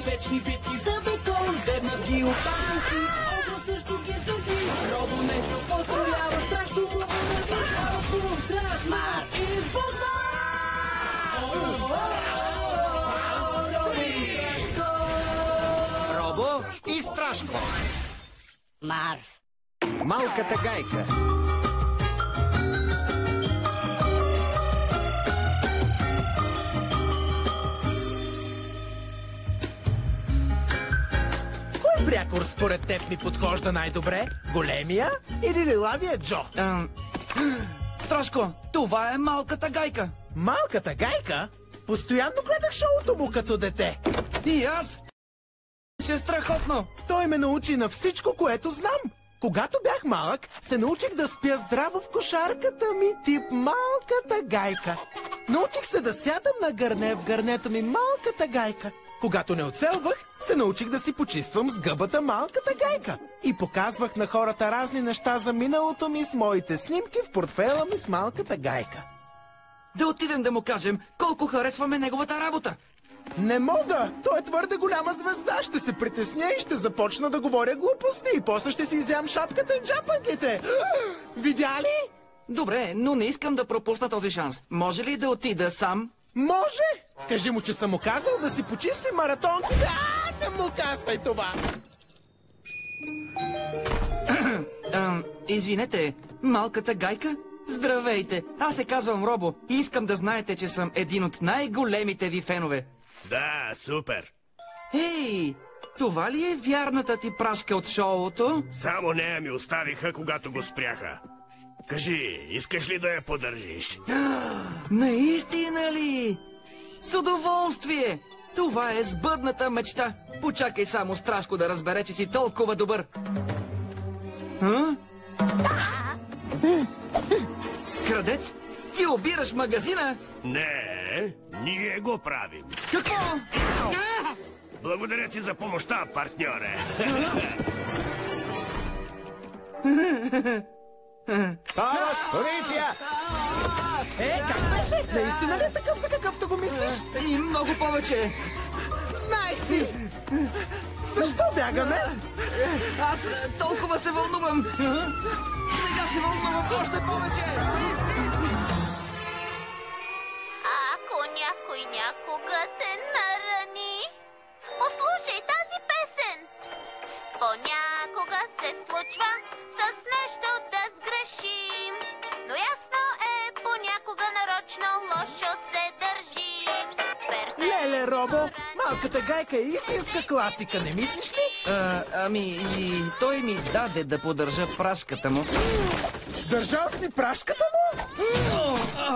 вечни битки за бетон. Дебнат ги опасности, Одро също ги следи. Робо нещо построява, страшно му разрешава. Трансмар избухва! Робо и Страшко. Марш! Малката гайка. Кой прякор според теб ми подхожда най-добре? Големия или лилавия Джо? Страшко, това е малката гайка. Малката гайка? Постоянно гледах шоуто му като дете. И аз. Ще е страхотно. Той ме научи на всичко, което знам. Когато бях малък, се научих да спя здраво в кошарката ми, тип малката гайка. Научих се да сядам на гърне в гърнето ми, малката гайка. Когато не оцелвах, се научих да си почиствам с гъбата малката гайка. И показвах на хората разни неща за миналото ми с моите снимки в портфела ми с малката гайка. Да отидем да му кажем колко харесваме неговата работа. Не мога! Той е твърде голяма звезда. Ще се притесня и ще започна да говоря глупости. И после ще си изям шапката и джапанките. Видя ли? Добре, но не искам да пропусна този шанс. Може ли да отида сам? Може! Кажи му, че съм му казал да си почисти маратонките. Не му казвай това! Извинете, малката гайка? Здравейте, аз се казвам Робо и искам да знаете, че съм един от най-големите ви фенове. Да, супер. Ей, това ли е вярната ти прашка от шоуто? Само нея ми оставиха, когато го спряха. Кажи, искаш ли да я поддържиш? Наистина ли? С удоволствие! Това е сбъдната мечта. Почакай само Страшко да разбере, че си толкова добър. Крадец? Ти обираш магазина? Не, ние го правим. Какво? Благодаря ти за помощта, партньоре. Помощ! Полиция! Как беше? Наистина ли е такъв, за какъвто го мислиш? И много повече. Знаех си! Защо бягаме? Аз толкова се вълнувам. Сега се вълнувам още повече. Ако някой някога те нарани, послушай тази песен. Понякога се случва с нещо да сгрешим, но ясно е, понякога нарочно лошо се държим. Леле, Робо, малката гайка е истинска класика, не мислиш ли? Ами, и той ми даде да поддържа прашката му. Държал си прашката му?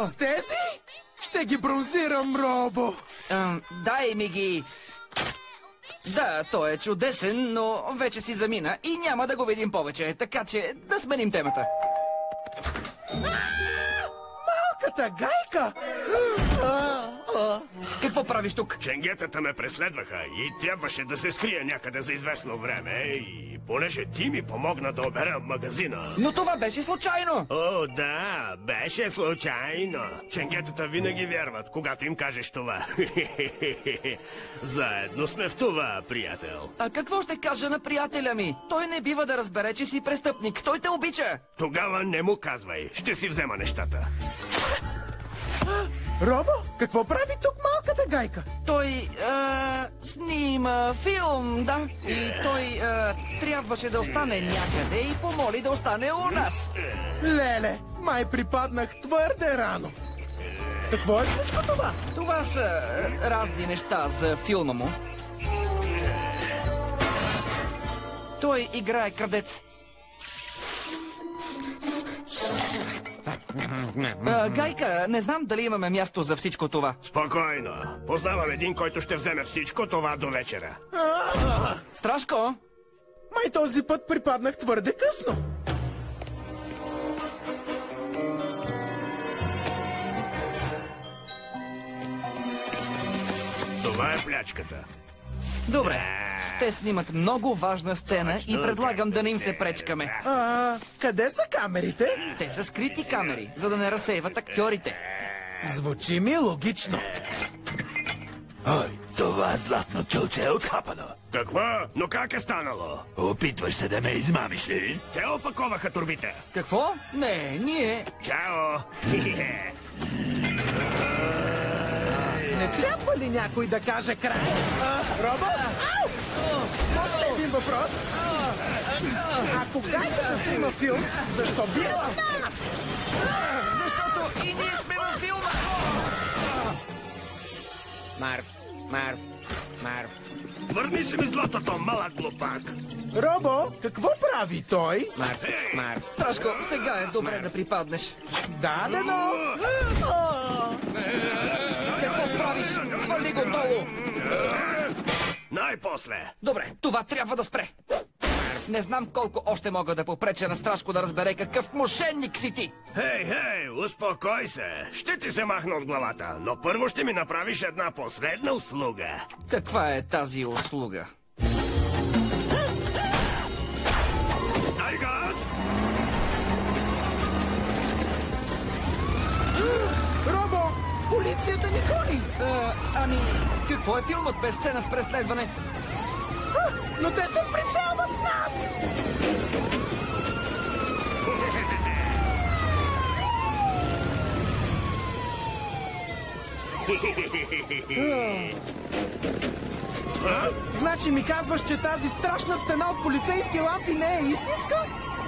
С тези? Ще ги бронзирам, Робо. Дай ми ги. Да, той е чудесен, но вече си замина и няма да го видим повече, така че да сменим темата. Малката гайка? Какво правиш тук? Ченгетата ме преследваха и трябваше да се скрия някъде за известно време. И понеже ти ми помогна да обера магазина. Но това беше случайно. О, да, беше случайно. Ченгетата винаги вярват, когато им кажеш това. Заедно сме в това, приятел. А какво ще кажа на приятеля ми? Той не бива да разбере, че си престъпник. Той те обича. Тогава не му казвай. Ще си взема нещата. Робо, какво прави тук малката гайка? Той, снима филм, да. И той, трябваше да остане някъде и помоли да остане у нас. Леле, май припаднах твърде рано. Какво е всичко това? Това са разни неща за филма му. Той играе крадец. Гайка, не знам дали имаме място за всичко това. Спокойно. Познавам един, който ще вземе всичко това до вечера. Страшко? Май този път припаднах твърде късно. Това е плячката. Добре. Те снимат много важна сцена и предлагам да не им се пречкаме. Къде са камерите? Те са скрити камери, за да не разсейват актьорите. Звучи ми логично. Ой, това златно кюлче е откапано. Какво? Но как е станало? Опитваш се да ме измамиш ли? Те опаковаха турбите. Какво? Не, ние... Чао! Не трябва ли някой да каже край? Робо? Може ли един въпрос? Ако Гайка снима филм, защо бие в нас? Защото и ние сме във филма! Марв. Върни си ми златото, малък глупак. Робо, какво прави той? Марв. Страшко, сега е добре да припаднеш. Дадено! Какво правиш? Свали го долу! Най-после. Добре, това трябва да спре. Не знам колко още мога да попреча на Страшко да разбере какъв мошенник си ти. Хей, успокой се. Ще ти се махна от главата, но първо ще ми направиш една последна услуга. Каква е тази услуга? Дай газ! Робо, полицията ни гони! Ами, какво е филмът без сцена с преследване? Но те се прицелват в нас! Значи ми казваш, че тази страшна стена от полицейски лампи не е истинска?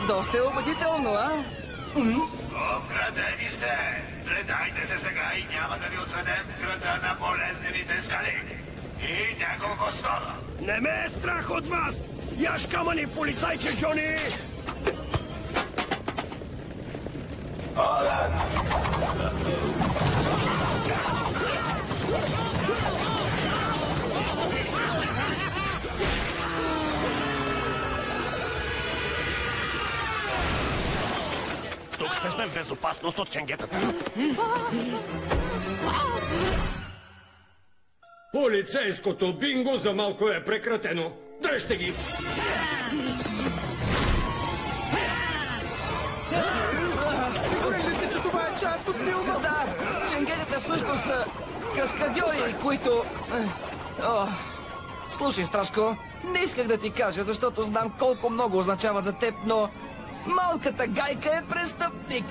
Доста е убедително, а? Обградени сте! Предайте се сега и няма да ви отведем в града на болезнените скали. И няколко стола. Не ме е страх от вас! Яш камъни, полицайче Джони! Тук ще сме в безопасност от ченгетата. Полицейското бинго за малко е прекратено. Дръжте ги! Сигурен ли си, че това е част от филма? Да, ченгетата всъщност са каскадьори, които... Слушай, Страшко, не исках да ти кажа, защото знам колко много означава за теб, но... Малката Гайка е престъпник!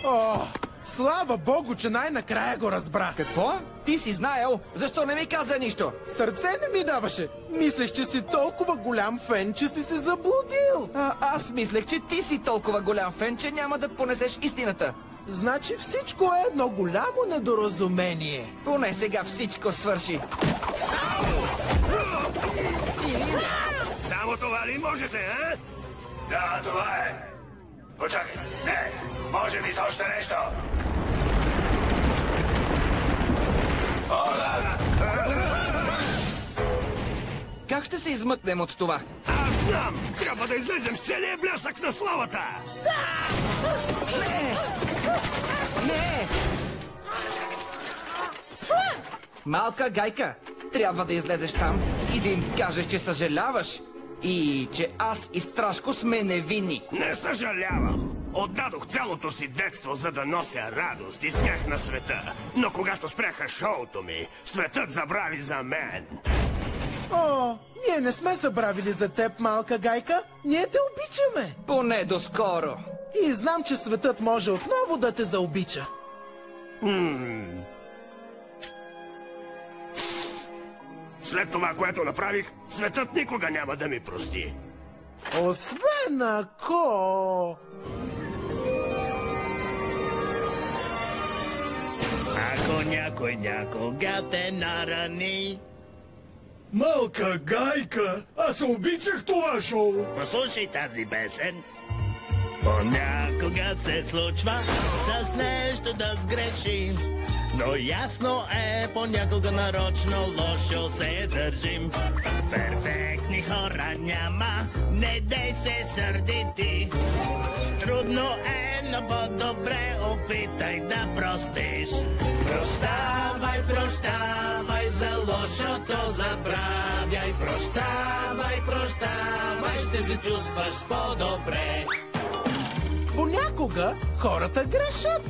О, слава богу, че най-накрая го разбрах. Какво? Ти си знаел? Защо не ми каза нищо? Сърце не ми даваше. Мислех, че си толкова голям фен, че си се заблудил. Аз мислех, че ти си толкова голям фен, че няма да понесеш истината. Значи всичко е едно голямо недоразумение. Поне сега всичко свърши. Само това ли можете, а? Да, това е. Почакай, не, може би с още нещо. Как ще се измъкнем от това? Аз знам! Трябва да излезем с целия блясък на славата! Не! Не! Малка Гайка, трябва да излезеш там и да им кажеш, че съжаляваш и че аз и Страшко сме невинни. Не съжалявам. Отдадох цялото си детство, за да нося радост и смях на света. Но когато спряха шоуто ми, светът забрави за мен. О, ние не сме забравили за теб, малка Гайка. Ние те обичаме. Поне доскоро. И знам, че светът може отново да те заобича. След това, което направих, светът никога няма да ми прости. Освен ако... Ако някой някога те нарани. Малка Гайка, аз обичах това шоу. Послушай тази песен. Понякога се случва с нещо да сгрешим, но ясно е, понякога нарочно лошо се държим. Перфектни хора няма, не дей се сърди ти. Трудно е, но по-добре опитай да простиш. Прощавай, прощавай, за лошото забравяй. Прощавай, прощавай, ще се чувстваш по-добре. Понякога хората грешат.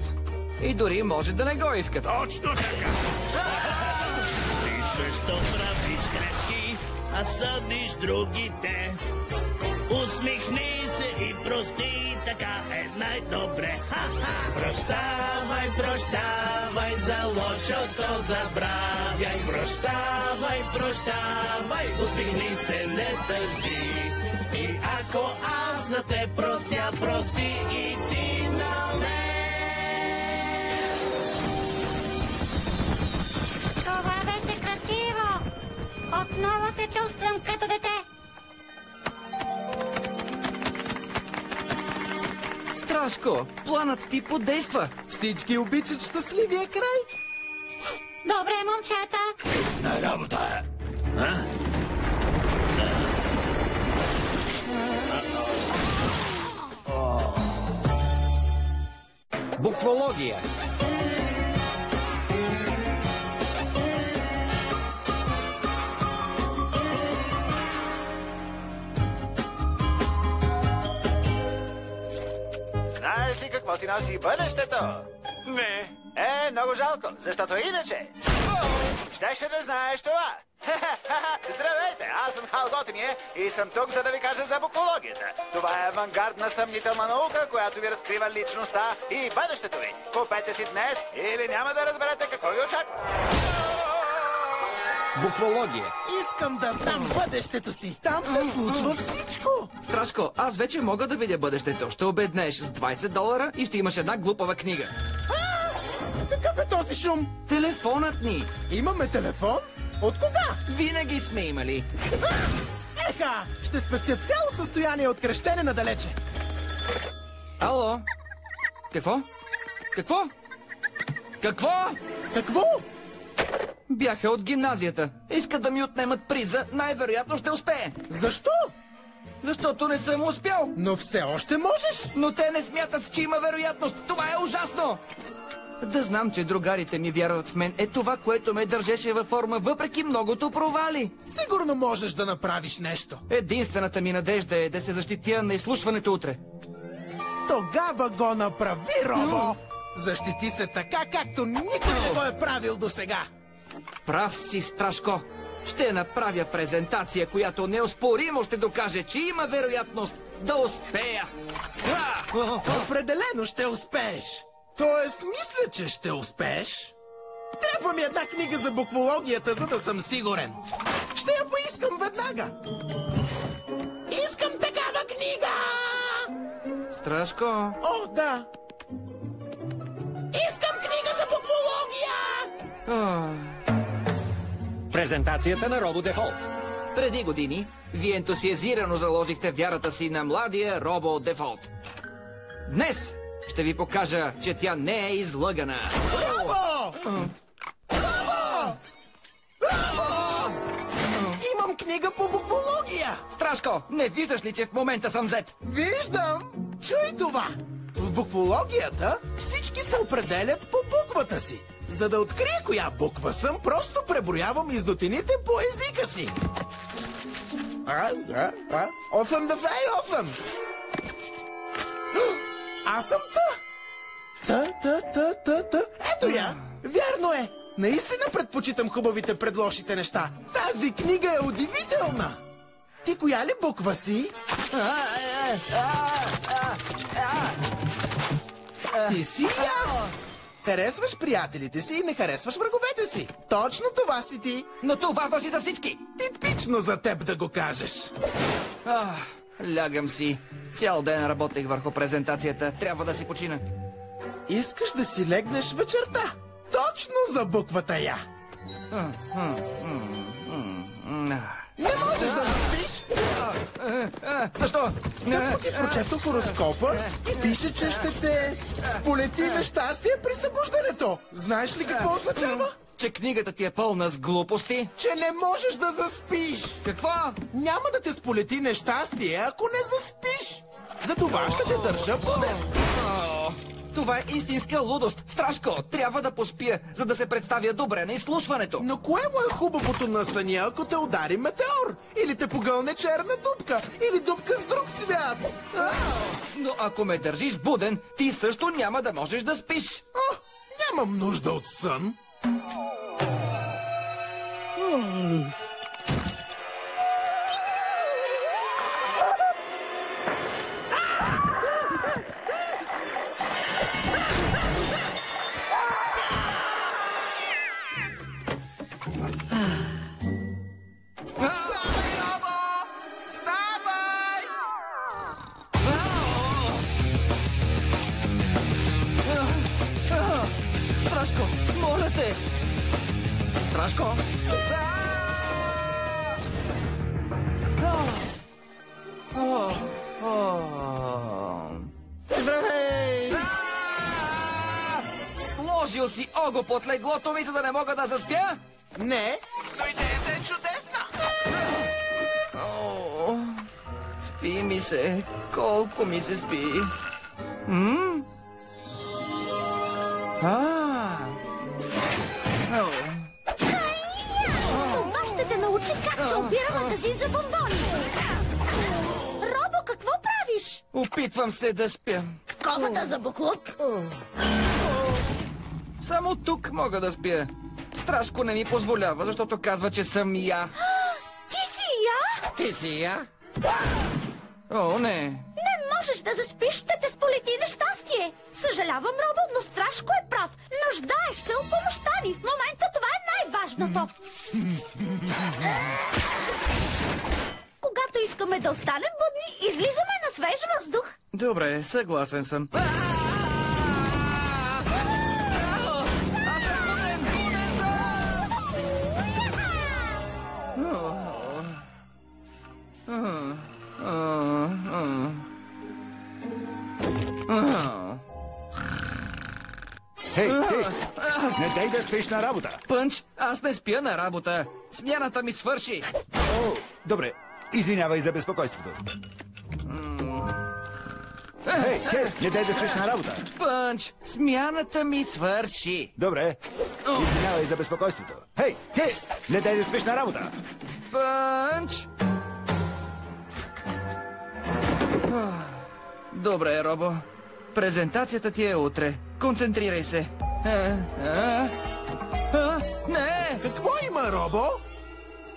И дори може да не го искат. Точно така! Ти също правиш грешки, а съдиш другите. Усмихни се и прости, така е най-добре. Прощавай, прощавай, за лошото забравяй. Прощавай, прощавай, усмихни се, не тържи. И ако аз на те простя, прости и ти на мен. Това беше красиво! Отново се чувствам като дете. Страшко, планът ти подейства. Всички обичат щастливия край. Добре, момчета. На работа! Буквология. Знаеш ли какво ти носи бъдещето? Не. Много жалко, защото иначе щеше да знаеш това. Здравейте, аз съм Хал Готиния и съм тук, за да ви кажа за буквологията. Това е авангардна съмнителна наука, която ви разкрива личността и бъдещето ви. Купете си днес или няма да разберете какво ви очаква. Буквология. Искам да знам бъдещето си. Там се случва всичко. Страшко, аз вече мога да видя бъдещето. Ще обеднеш с $20 и ще имаш една глупава книга. Какъв е този шум? Телефонът ни. Имаме телефон? От кога? Винаги сме имали. Еха! Ще спестя цяло състояние от крещене надалече. Ало? Какво? Какво? Какво? Какво? Бяха от гимназията. Искат да ми отнемат приза. Най-вероятно ще успее. Защо? Защото не съм успял. Но все още можеш. Но те не смятат, че има вероятност. Това е ужасно. Да знам, че другарите ми вярват в мен е това, което ме държеше във форма, въпреки многото провали. Сигурно можеш да направиш нещо. Единствената ми надежда е да се защитя на изслушването утре. Тогава го направи, Робо! Защити се така, както никой не го е правил досега. Прав си, Страшко. Ще направя презентация, която неоспоримо ще докаже, че има вероятност да успея. Определено ще успееш. Тоест, мисля, че ще успееш. Трябва ми една книга за буквологията, за да съм сигурен. Ще я поискам веднага. Искам такава книга! Страшко. О, да. Искам книга за буквология! Презентацията на Робо Дефолт. Преди години, вие ентусиазирано заложихте вярата си на младия Робо Дефолт. Днес ще ви покажа, че тя не е излъгана. Браво! Браво! Браво! Имам книга по буквология! Страшко, не виждаш ли, че в момента съм зет? Виждам! Чуй това! В буквологията всички се определят по буквата си. За да открия коя буква съм, просто преброявам изнотините по езика си. 88! Аз съм та. Ето я! Вярно е! Наистина предпочитам хубавите пред лошите неща. Тази книга е удивителна! Ти коя ли буква си? Ти си я! Харесваш приятелите си и не харесваш враговете си. Точно това си ти. Но това важи за всички. Типично за теб да го кажеш. Лягам си. Цял ден работех върху презентацията. Трябва да си почина. Искаш да си легнеш вечерта. Точно за буквата я. Не можеш да спиш. Защо? Като ти прочетох хороскопа и пише, че ще те сполети нещастие при събуждането. Знаеш ли какво означава? Че книгата ти е пълна с глупости. Че не можеш да заспиш. Какво? Няма да те сполети нещастие, ако не заспиш. Затова ще те държа буден. Това е истинска лудост. Страшко, трябва да поспия, за да се представя добре на изслушването. Но кое му е хубавото на съня, ако те удари метеор? Или те погълне черна дупка? Или дупка с друг цвят? Но ако ме държиш буден, ти също няма да можеш да спиш. Нямам нужда от сън. Страшко, моля те! Страшко! Здравей! Сложил си Ого под леглото ми, за да не мога да заспя? Не, но идеята е чудесна. Спи ми се. Колко ми се спи. Това ще те научи как се обира магазин за бомбони. Робо, какво правиш? Опитвам се да спя. В ковата за буклук? Само тук мога да спя. Страшко не ми позволява, защото казва, че съм я. Ти си я? Ти си я? О, не. Не можеш да заспиш, ще те сполети нещастие. Съжалявам, Робо, но Страшко е прав. Нуждаеш се от помощта ни. В момента това е най-важното. Когато искаме да останем будни, излизаме на свеж въздух. Добре, съгласен съм. Хей, не дай да спиш на работа. Пънч, аз не спя на работа. Смяната ми свърши. Добре, извинявай за безпокойството. Хей, не дай да спиш на работа. Пънч, смяната ми свърши. Добре, извинявай за безпокойството. Хей, не дай да спиш на работа. Пънч! Добре, Робо. Презентацията ти е утре. Концентрирай се. Не! Какво има, Робо?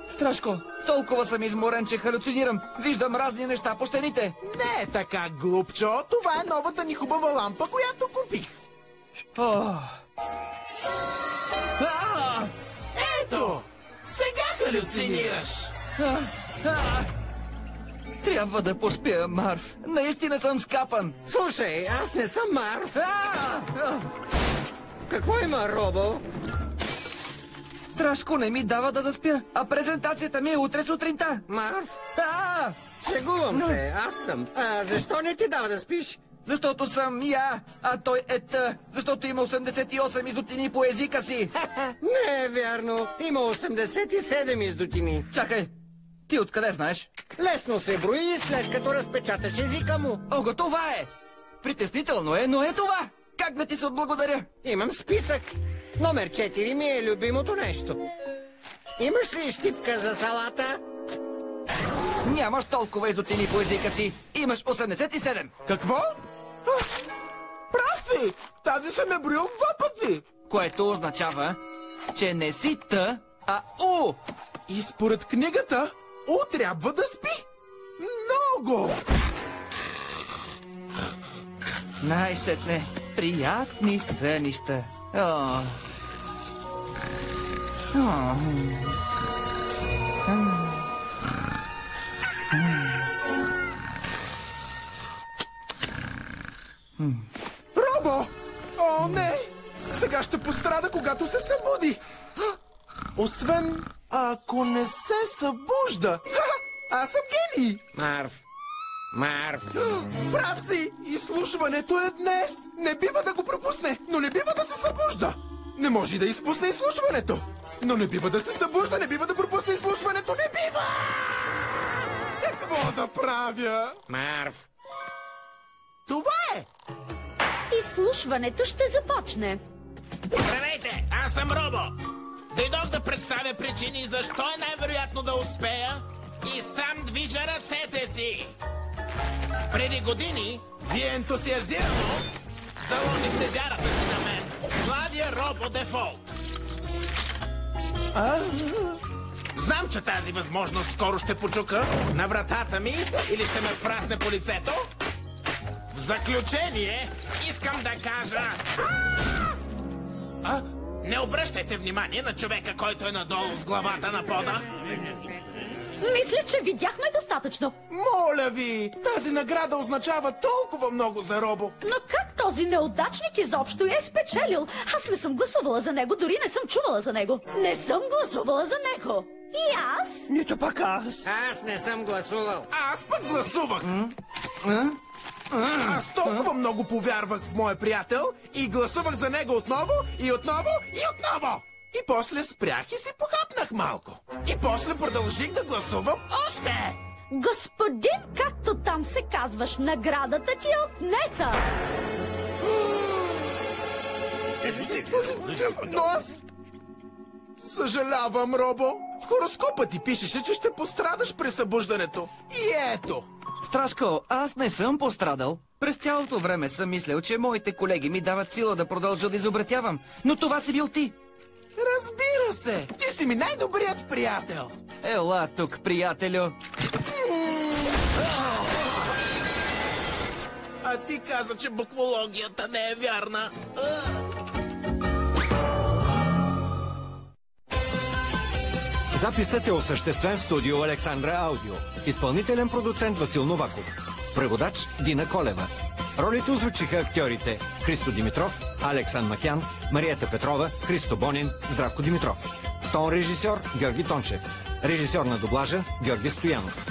Страшко, толкова съм изморен, че халюцинирам. Виждам разни неща по стените. Не е така, глупчо. Това е новата ни хубава лампа, която купих. Ето! Сега халюцинираш. Трябва да поспя, Марв. Наистина съм скапан. Слушай, аз не съм Марв. Какво има, Робо? Страшко не ми дава да заспя, а презентацията ми е утре сутринта. Марв? Шегувам се, аз съм. Защо не ти дава да спиш? Защото съм я, а той е т. Защото има 88 издотини по езика си. Не е вярно. Има 87 издотини. Чакай, ти откъде знаеш? Лесно се брои, след като разпечаташ езика му. Ого, това е! Притеснително е, но е това! Как да ти се отблагодаря? Имам списък. Номер 4 ми е любимото нещо. Имаш ли щипка за салата? Нямаш толкова издотини по езика си. Имаш 87. Какво? Прав си! Тази съм е броил 2 пъти. Което означава, че не си Т, а У. И според книгата, У трябва да спи. Много! Най-сетне, приятни сънища. Робо! О, не! Сега ще пострада, когато се събуди. Освен, ако не се събужда. Аз съм гений! Марв. Прав си! Изслушването е днес! Не бива да го пропусне, но не бива да се събужда! Не може да изпусне изслушването! Но не бива да се събужда, не бива да пропусне изслушването, не бива! Какво да правя? Марв. Това е! Изслушването ще започне. Здравейте, аз съм Робо. Дойдох да представя причини защо е най-вероятно да успея и сам движа ръцете си. Преди години вие ентусиазирано Заложихте вярата си на мен. Младия робо дефолт. Знам, че тази възможност скоро ще почука на вратата ми или ще ме прасне по лицето. В заключение, искам да кажа... Не обръщайте внимание на човека, който е надолу с главата на пода. Мисля, че видяхме достатъчно. Моля ви, тази награда означава толкова много за Робо. Но как този неудачник изобщо е спечелил? Аз не съм гласувала за него, дори не съм чувала за него. Не съм гласувала за него. И аз? Нито пък аз. Аз не съм гласувал. Аз пък гласувах. Аз толкова много повярвах в моя приятел и гласувах за него отново и отново и отново. И после спрях и си похапнах малко. И после продължих да гласувам още. Господин, както там се казваш, наградата ти е отнета. Но аз... Съжалявам, Робо. В хороскопа ти пишеше, че ще пострадаш при събуждането. И ето. Страшко, аз не съм пострадал. През цялото време съм мислил, че моите колеги ми дават сила да продължа да изобретявам. Но това си бил ти. Разбира се. Ти си ми най-добрият приятел. Ела тук, приятелю. А ти каза, че буквологията не е вярна. Записът е осъществен в студио Александра Аудио. Изпълнителен продуцент Васил Новаков. Преводач Дина Колева. Ролите озвучиха актьорите Христо Димитров, Алексан Макян, Мариета Петрова, Христо Бонин, Здравко Димитров. Тон режисьор Георги Тончев. Режисьор на дублажа Георги Стоянов.